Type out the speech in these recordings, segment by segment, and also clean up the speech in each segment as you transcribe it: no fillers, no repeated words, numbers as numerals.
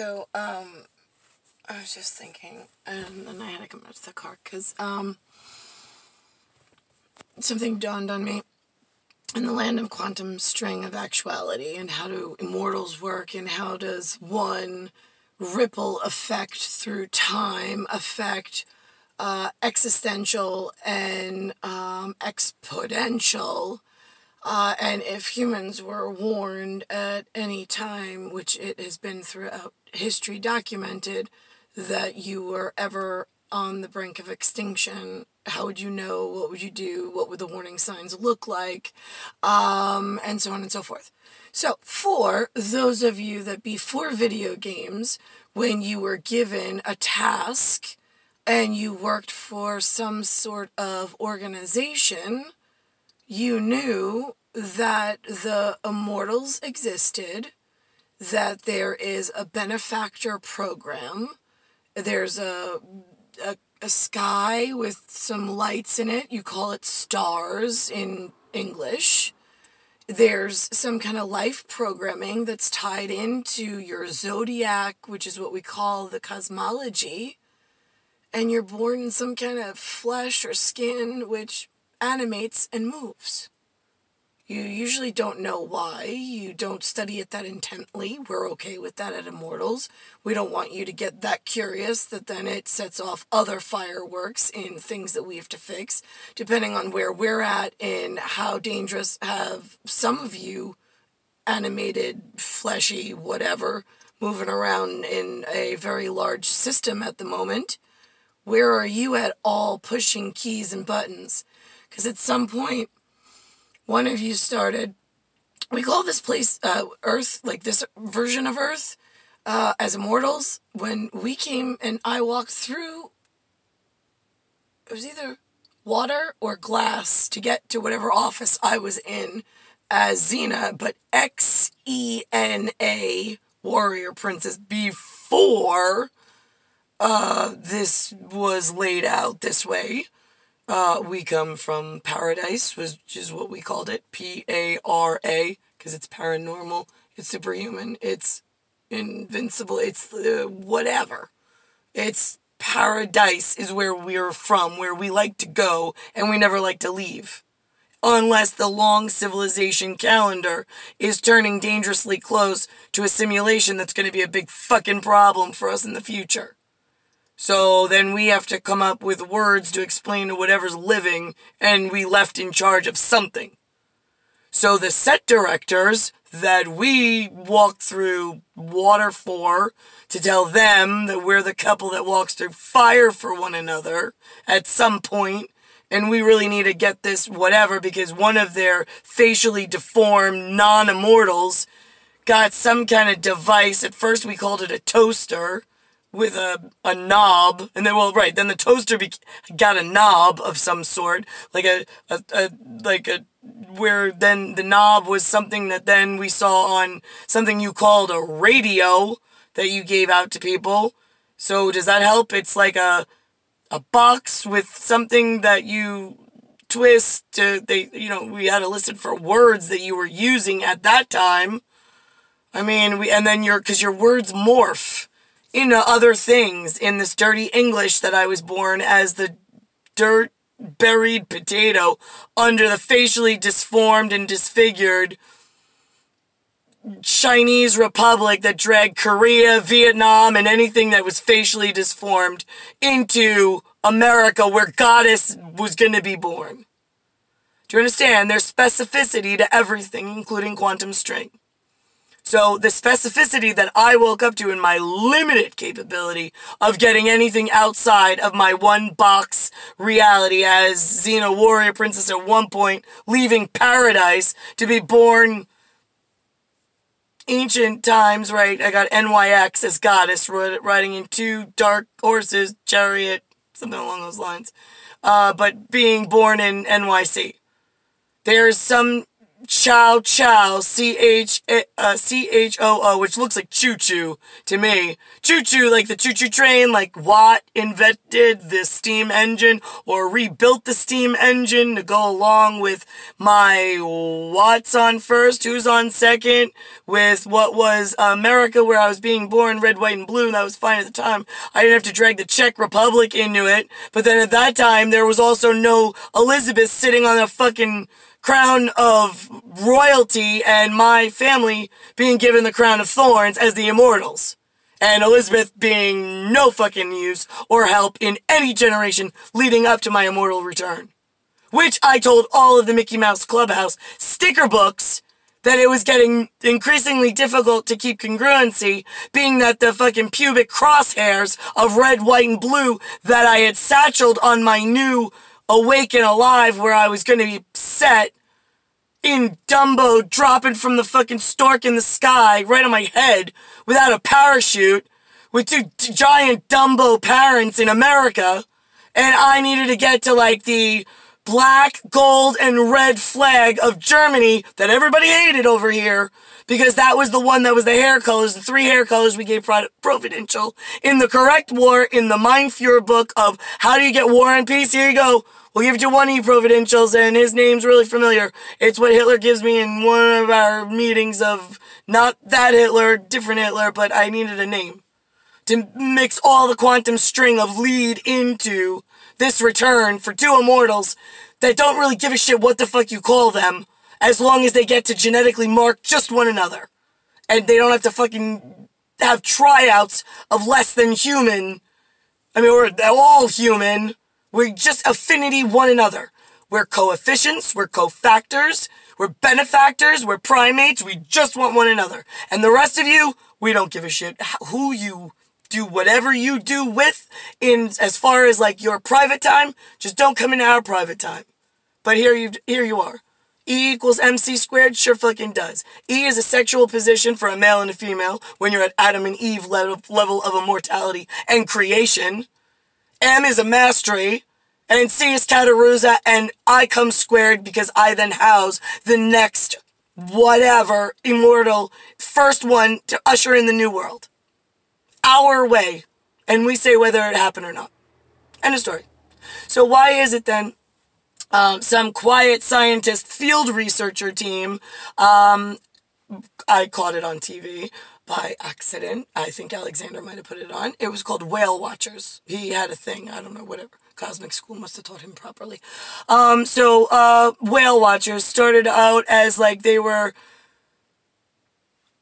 I was just thinking, and then I had to come out to the car, because, something dawned on me. In the land of quantum string of actuality, and how do immortals work, and how does one ripple effect through time affect existential and exponential, and if humans were warned at any time, which it has been throughout history documented, that you were ever on the brink of extinction, how would you know? What would you do? What would the warning signs look like? And so on and so forth. So, for those of you that before video games, when you were given a task and you worked for some sort of organization, you knew that the Immortals existed, that there is a benefactor program, there's a sky with some lights in it, you call it stars in English. There's some kind of life programming that's tied into your zodiac, which is what we call the cosmology, and you're born in some kind of flesh or skin which animates and moves. You usually don't know why. You don't study it that intently. We're okay with that at Immortals. We don't want you to get that curious that then it sets off other fireworks in things that we have to fix, depending on where we're at and how dangerous have some of you animated, fleshy, whatever, moving around in a very large system at the moment. Where are you at all pushing keys and buttons? Because at some point, one of you started, we call this place Earth, like this version of Earth, as Immortals. When we came and I walked through, it was either water or glass to get to whatever office I was in as Xena, but Xena, Warrior Princess, before this was laid out this way. We come from paradise, which is what we called it, P-A-R-A, because it's paranormal, it's superhuman, it's invincible, it's whatever. It's paradise is where we're from, where we like to go, and we never like to leave. Unless the long civilization calendar is turning dangerously close to a simulation that's going to be a big fucking problem for us in the future. So then we have to come up with words to explain to whatever's living, and we left in charge of something. So the set directors that we walked through water for, to tell them that we're the couple that walks through fire for one another at some point, and we really need to get this whatever, because one of their facially deformed non-immortals got some kind of device. At first we called it a toaster, with a knob, and then, well, right, then the toaster got a knob of some sort, where then the knob was something that then we saw on something you called a radio that you gave out to people. So does that help? It's like a box with something that you twist to, we had to listen for words that you were using at that time. I mean, because your words morph into other things in this dirty English that I was born as the dirt-buried potato under the facially disformed and disfigured Chinese Republic that dragged Korea, Vietnam, and anything that was facially disformed into America where Goddess was going to be born. Do you understand? There's specificity to everything, including quantum string. So the specificity that I woke up to in my limited capability of getting anything outside of my one box reality as Xena Warrior Princess at one point, leaving paradise to be born ancient times, right? I got NYX as Goddess, riding in 2 dark horses, chariot, something along those lines. But being born in NYC. There's some Chow Chow, CHOO, which looks like Choo Choo to me. Choo Choo, like the Choo Choo train, like Watt invented the steam engine or rebuilt the steam engine to go along with my What's on first, who's on second, with what was America where I was being born, red, white, and blue, and that was fine at the time. I didn't have to drag the Czech Republic into it, but then at that time there was also no Elizabeth sitting on a fucking crown of royalty and my family being given the crown of thorns as the Immortals. And Elizabeth being no fucking use or help in any generation leading up to my immortal return. Which I told all of the Mickey Mouse Clubhouse sticker books that it was getting increasingly difficult to keep congruency, being that the fucking pubic crosshairs of red, white, and blue that I had satcheled on my new Awake and Alive, where I was going to be set in Dumbo dropping from the fucking stork in the sky right on my head without a parachute with two giant Dumbo parents in America, and I needed to get to like the black, gold, and red flag of Germany that everybody hated over here, because that was the one that was the hair colors, the 3 hair colors we gave Providential in the correct war in the Mein Führer book of How Do You Get War and Peace? Here you go. We'll give it to one of you Providentials, and his name's really familiar. It's what Hitler gives me in one of our meetings of not that Hitler, different Hitler, but I needed a name to mix all the quantum string of lead into this return for 2 immortals that don't really give a shit what the fuck you call them, as long as they get to genetically mark just one another. And they don't have to fucking have tryouts of less than human. I mean, we're all human. We're just affinity one another. We're coefficients, we're cofactors, we're benefactors, we're primates, we just want one another. And the rest of you, we don't give a shit who you do whatever you do with in as far as like your private time, just don't come into our private time. But here you are. E equals MC squared sure fucking does. E is a sexual position for a male and a female when you're at Adam and Eve level of immortality and creation. M is a mass tree, and C is Tataruza, and I come squared because I then house the next whatever immortal first one to usher in the new world. Our way. And we say whether it happened or not. End of story. So why is it then some quiet scientist field researcher team, I caught it on TV by accident. I think Alexander might have put it on. It was called Whale Watchers. He had a thing. I don't know, whatever. Cosmic School must have taught him properly. Whale Watchers started out as like they were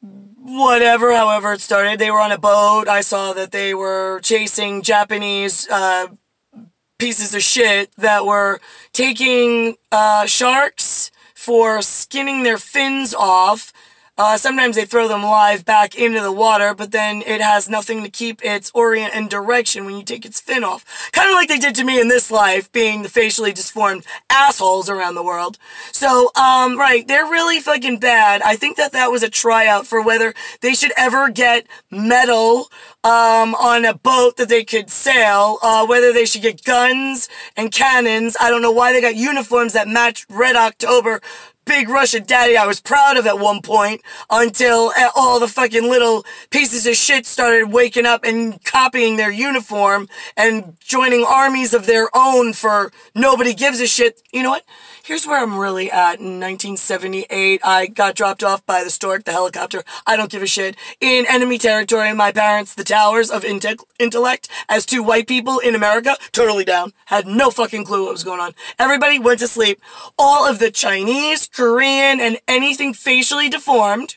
whatever, however it started. They were on a boat. I saw that they were chasing Japanese pieces of shit that were taking sharks for skinning their fins off. Sometimes they throw them live back into the water, but then it has nothing to keep its orient and direction when you take its fin off. Kind of like they did to me in this life, being the facially disformed assholes around the world. So, right, they're really fucking bad. I think that was a tryout for whether they should ever get metal on a boat that they could sail, whether they should get guns and cannons. I don't know why they got uniforms that match Red October, Big Russia Daddy I was proud of at one point, until all the fucking little pieces of shit started waking up and copying their uniform and joining armies of their own for nobody gives a shit. You know what? Here's where I'm really at. In 1978, I got dropped off by the stork, the helicopter. I don't give a shit. In enemy territory, my parents, the towers of intellect, as 2 white people in America, totally down. Had no fucking clue what was going on. Everybody went to sleep. All of the Chinese, Korean, and anything facially deformed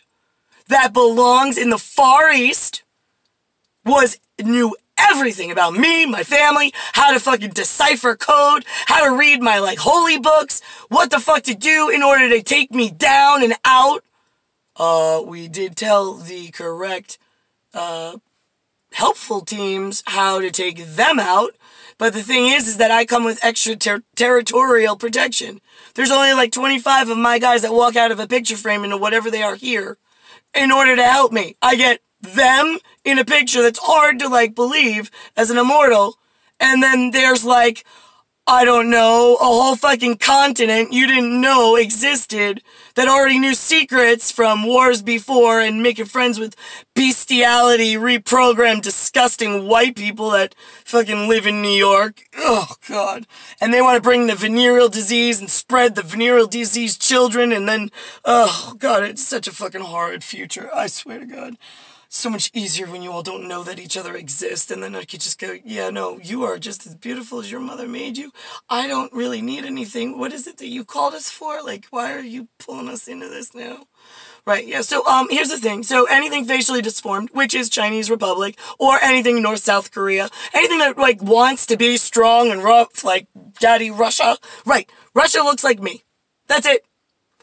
that belongs in the Far East knew everything about me, my family, how to fucking decipher code, how to read my, like, holy books, what the fuck to do in order to take me down and out. We did tell the correct, helpful teams how to take them out, but the thing is that I come with extra territorial protection. There's only like 25 of my guys that walk out of a picture frame into whatever they are here in order to help me. I get them in a picture that's hard to, like, believe as an immortal, and then there's, like, I don't know, a whole fucking continent you didn't know existed that already knew secrets from wars before and making friends with bestiality, reprogrammed, disgusting white people that fucking live in New York. Oh, God. And they want to bring the venereal disease and spread the venereal disease children and then, oh, God, it's such a fucking horrid future. I swear to God. So much easier when you all don't know that each other exists, and then I could just go, yeah, no, you are just as beautiful as your mother made you. I don't really need anything. What is it that you called us for? Like, why are you pulling us into this now? Right, yeah, so, here's the thing. So, anything facially disformed, which is Chinese Republic, or anything North-South Korea, anything that, like, wants to be strong and rough, like Daddy Russia, right, Russia looks like me. That's it.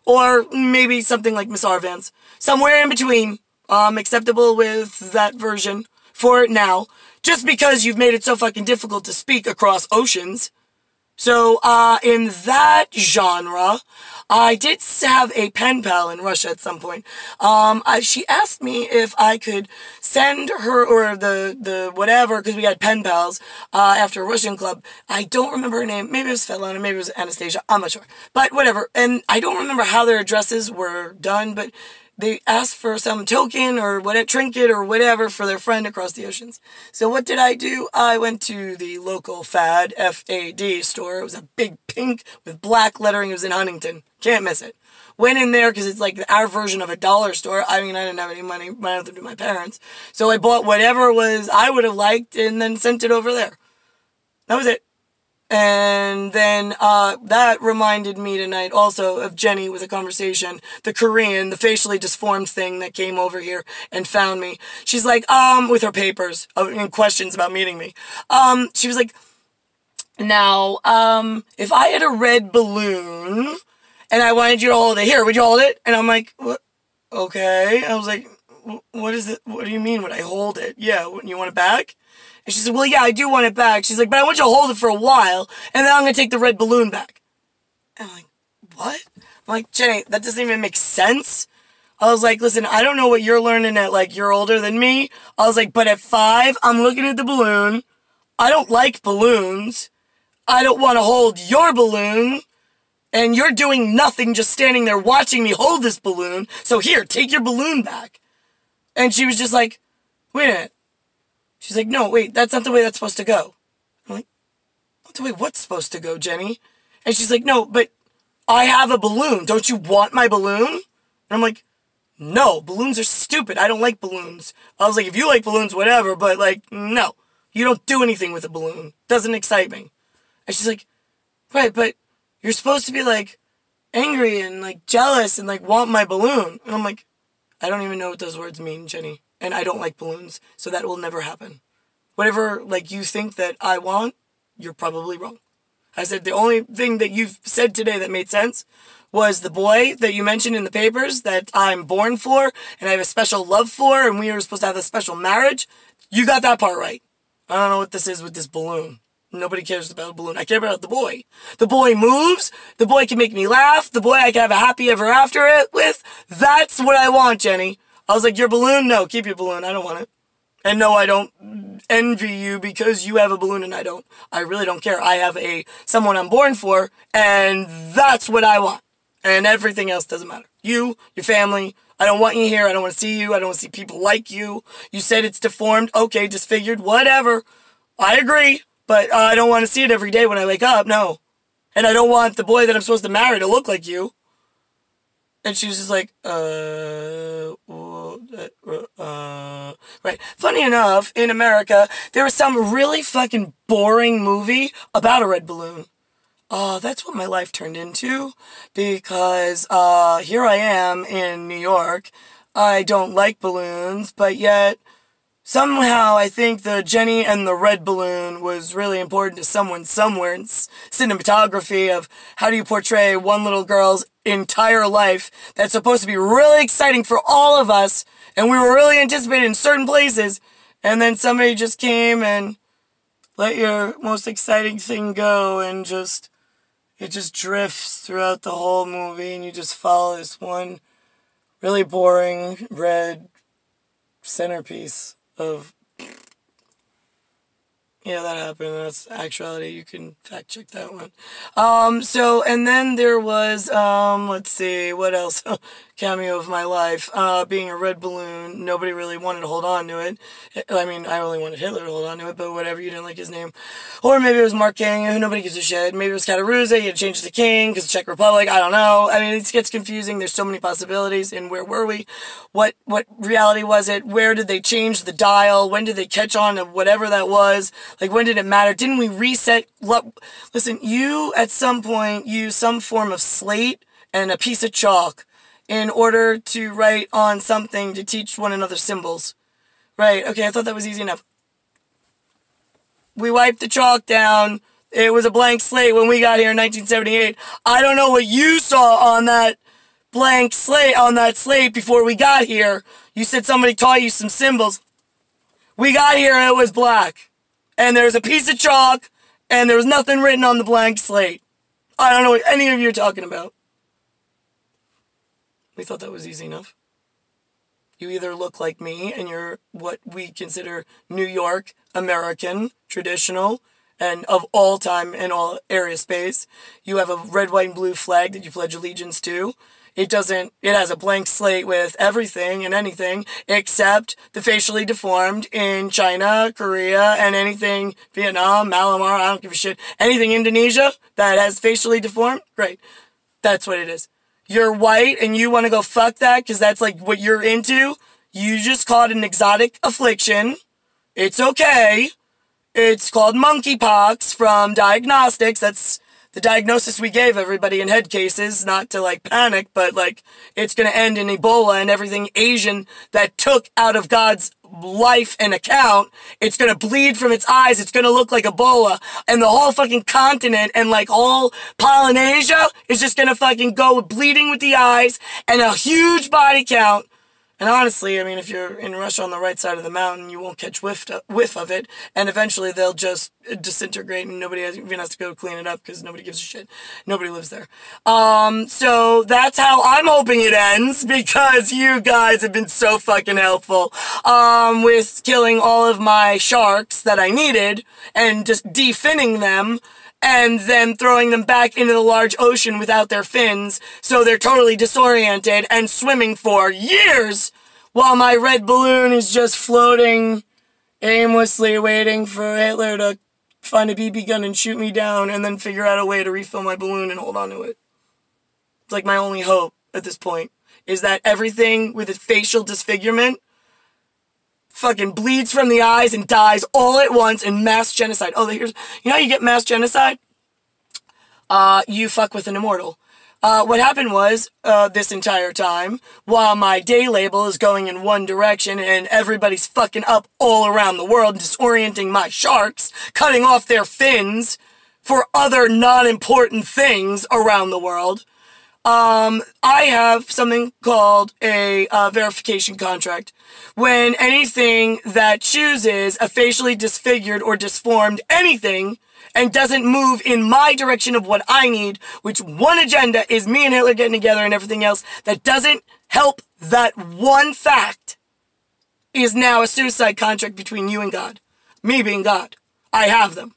Or maybe something like Miss Arvan's. Somewhere in between. Acceptable with that version for now, just because you've made it so fucking difficult to speak across oceans. So, in that genre, I did have a pen pal in Russia at some point. She asked me if I could send her, or the whatever, because we had pen pals, after a Russian club. I don't remember her name. Maybe it was Svetlana, maybe it was Anastasia. I'm not sure. But whatever. And I don't remember how their addresses were done, but they asked for some token or whatever, trinket or whatever for their friend across the oceans. So what did I do? I went to the local FAD, F-A-D store. It was a big pink with black lettering. It was in Huntington. Can't miss it. Went in there because it's like our version of a dollar store. I mean, I didn't have any money. I had them to my parents. So I bought whatever was I would have liked and then sent it over there. That was it. And then, that reminded me tonight also of Jenny with a conversation, the Korean, the facially disformed thing that came over here and found me. She's like, with her papers and questions about meeting me. She was like, now, if I had a red balloon and I wanted you to hold it, here, would you hold it? And I'm like, what? Okay. I was like, what is it? What do you mean, would I hold it? Yeah, you want it back? And she said, well, yeah, I do want it back. She's like, but I want you to hold it for a while, and then I'm going to take the red balloon back. And I'm like, what? I'm like, Jenny, that doesn't even make sense. I was like, listen, I don't know what you're learning at, like, you're older than me. I was like, but at 5, I'm looking at the balloon. I don't like balloons. I don't want to hold your balloon. And you're doing nothing, just standing there watching me hold this balloon. So here, take your balloon back. And she was just like, wait a minute. She's like, no, wait, that's not the way that's supposed to go. I'm like, what the way what's supposed to go, Jenny? And she's like, no, but I have a balloon. Don't you want my balloon? And I'm like, no, balloons are stupid. I don't like balloons. I was like, if you like balloons, whatever, but like, no. You don't do anything with a balloon. Doesn't excite me. And she's like, right, but you're supposed to be like angry and like jealous and like want my balloon. And I'm like, I don't even know what those words mean, Jenny. And I don't like balloons, so that will never happen. Whatever, like, you think that I want, you're probably wrong. I said the only thing that you've said today that made sense was the boy that you mentioned in the papers that I'm born for and I have a special love for and we were supposed to have a special marriage. You got that part right. I don't know what this is with this balloon. Nobody cares about a balloon. I care about the boy. The boy moves. The boy can make me laugh. The boy I can have a happy ever after with. That's what I want, Jenny. I was like, your balloon? No, keep your balloon. I don't want it. And no, I don't envy you because you have a balloon and I don't. I really don't care. I have someone I'm born for, and that's what I want. And everything else doesn't matter. You, your family, I don't want you here. I don't want to see you. I don't want to see people like you. You said it's deformed. Okay, disfigured, whatever. I agree, but I don't want to see it every day when I wake up. No. And I don't want the boy that I'm supposed to marry to look like you. And she was just like, right. Funny enough, in America, there was some really fucking boring movie about a red balloon. That's what my life turned into, because, here I am in New York. I don't like balloons, but yet, somehow I think the Jenny and the red balloon was really important to someone somewhere in cinematography of how do you portray one little girl's entire life that's supposed to be really exciting for all of us, and we were really anticipated in certain places, and then somebody just came and let your most exciting thing go, and it just drifts throughout the whole movie, and you just follow this one really boring red centerpiece of, Yeah, that happened. That's actuality. You can fact check that one. And then there was, let's see, what else? Cameo of my life. Being a red balloon. Nobody really wanted to hold on to it. I mean, I only wanted Hitler to hold on to it, but whatever, you didn't like his name. Or maybe it was Mark King, who nobody gives a shit. Maybe it was Kataruza, you had to change it to King, because Czech Republic, I don't know. I mean, it gets confusing. There's so many possibilities. And where were we? What reality was it? Where did they change the dial? When did they catch on to whatever that was? Like, when did it matter? Didn't we reset? Listen, you, at some point, use some form of slate and a piece of chalk in order to write on something to teach one another symbols. Right, okay, I thought that was easy enough. We wiped the chalk down. It was a blank slate when we got here in 1978. I don't know what you saw on that blank slate, on that slate before we got here. You said somebody taught you some symbols. We got here and it was black. And there was a piece of chalk, and there was nothing written on the blank slate. I don't know what any of you are talking about. We thought that was easy enough. You either look like me, and you're what we consider New York, American, traditional, and of all time and all area space. You have a red, white, and blue flag that you pledge allegiance to. It has a blank slate with everything and anything except the facially deformed in China, Korea, and anything, Vietnam, Myanmar, I don't give a shit. Anything Indonesia that has facially deformed, great. That's what it is. You're white and you want to go fuck that because that's like what you're into. You just call it an exotic affliction. It's okay. It's called monkeypox from diagnostics. That's the diagnosis we gave everybody in head cases, not to like panic, but like it's going to end in Ebola and everything Asian that took out of God's life and account. It's going to bleed from its eyes. It's going to look like Ebola, and the whole fucking continent and like all Polynesia is just going to fucking go bleeding with the eyes and a huge body count. And honestly, I mean, if you're in Russia on the right side of the mountain, you won't catch whiff of it, and eventually they'll just disintegrate and nobody even has to go clean it up because nobody gives a shit. Nobody lives there. So that's how I'm hoping it ends, because you guys have been so fucking helpful, with killing all of my sharks that I needed and just definning them, and then throwing them back into the large ocean without their fins, so they're totally disoriented and swimming for years, while my red balloon is just floating aimlessly, waiting for Hitler to find a BB gun and shoot me down, and then figure out a way to refill my balloon and hold on to it. It's like my only hope at this point, is that everything with a facial disfigurement fucking bleeds from the eyes and dies all at once in mass genocide. Oh, you know how you get mass genocide? You fuck with an immortal. What happened was, this entire time, while my day label is going in one direction and everybody's fucking up all around the world, disorienting my sharks, cutting off their fins for other non-important things around the world, I have something called a verification contract. When anything that chooses a facially disfigured or disformed anything and doesn't move in my direction of what I need, which one agenda is me and Hitler getting together and everything else, that doesn't help that one fact, is now a suicide contract between you and God. Me being God. I have them.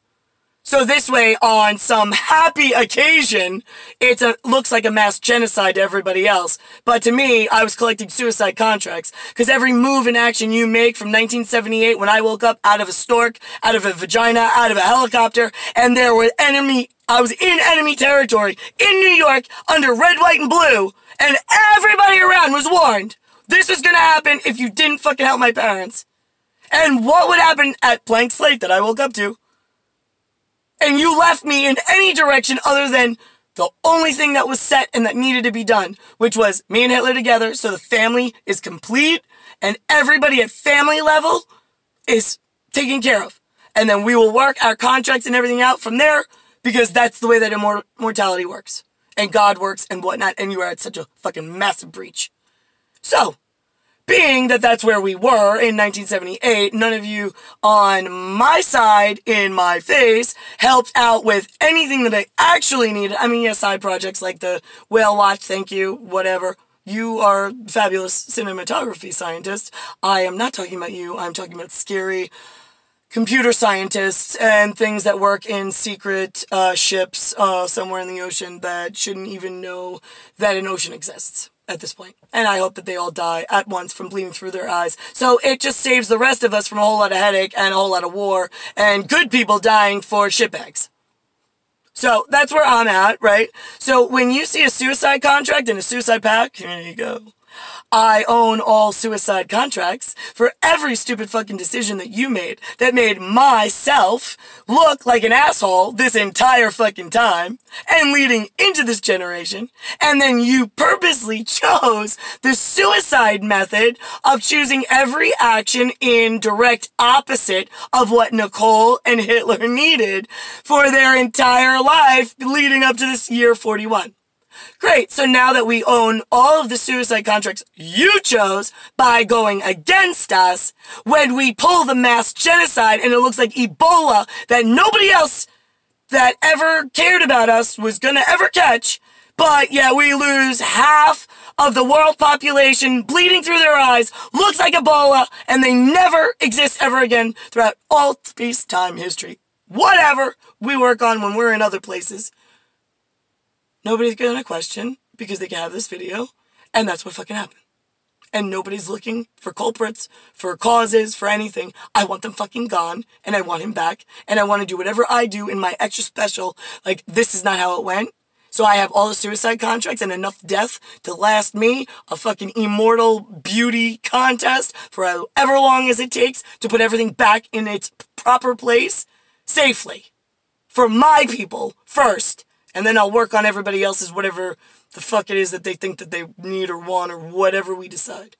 So this way, on some happy occasion, it looks like a mass genocide to everybody else. But to me, I was collecting suicide contracts. Because every move and action you make from 1978, when I woke up out of a stork, out of a vagina, out of a helicopter, and there were I was in enemy territory, in New York, under red, white, and blue, and everybody around was warned. This was going to happen if you didn't fucking help my parents. And what would happen at blank slate that I woke up to? And you left me in any direction other than the only thing that was set and that needed to be done, which was me and Hitler together, so the family is complete, and everybody at family level is taken care of. And then we will work our contracts and everything out from there, because that's the way that immortality works, and God works, and whatnot, and you are at such a fucking massive breach. So, being that that's where we were in 1978, none of you on my side, in my face, helped out with anything that I actually needed. I mean, yes, side projects like the whale watch, thank you, whatever. You are fabulous cinematography scientists. I am not talking about you. I'm talking about scary computer scientists and things that work in secret ships somewhere in the ocean that shouldn't even know that an ocean exists at this point. And I hope that they all die at once from bleeding through their eyes. So it just saves the rest of us from a whole lot of headache and a whole lot of war and good people dying for shitbags. So that's where I'm at, right? So when you see a suicide contract and a suicide pact, here you go. I own all suicide contracts for every stupid fucking decision that you made that made myself look like an asshole this entire fucking time and leading into this generation. And then you purposely chose the suicide method of choosing every action in direct opposite of what Nicole and Hitler needed for their entire life leading up to this year 41. Great, so now that we own all of the suicide contracts you chose by going against us, when we pull the mass genocide and it looks like Ebola that nobody else that ever cared about us was gonna ever catch, but yeah, we lose half of the world population bleeding through their eyes, looks like Ebola, and they never exist ever again throughout all space-time history. Whatever we work on when we're in other places. Nobody's gonna question because they can have this video, and that's what fucking happened. And nobody's looking for culprits, for causes, for anything. I want them fucking gone, and I want him back, and I want to do whatever I do in my extra special, like, this is not how it went. So I have all the suicide contracts and enough death to last me a fucking immortal beauty contest for however long as it takes to put everything back in its proper place safely. For my people first. And then I'll work on everybody else's whatever the fuck it is that they think that they need or want or whatever we decide.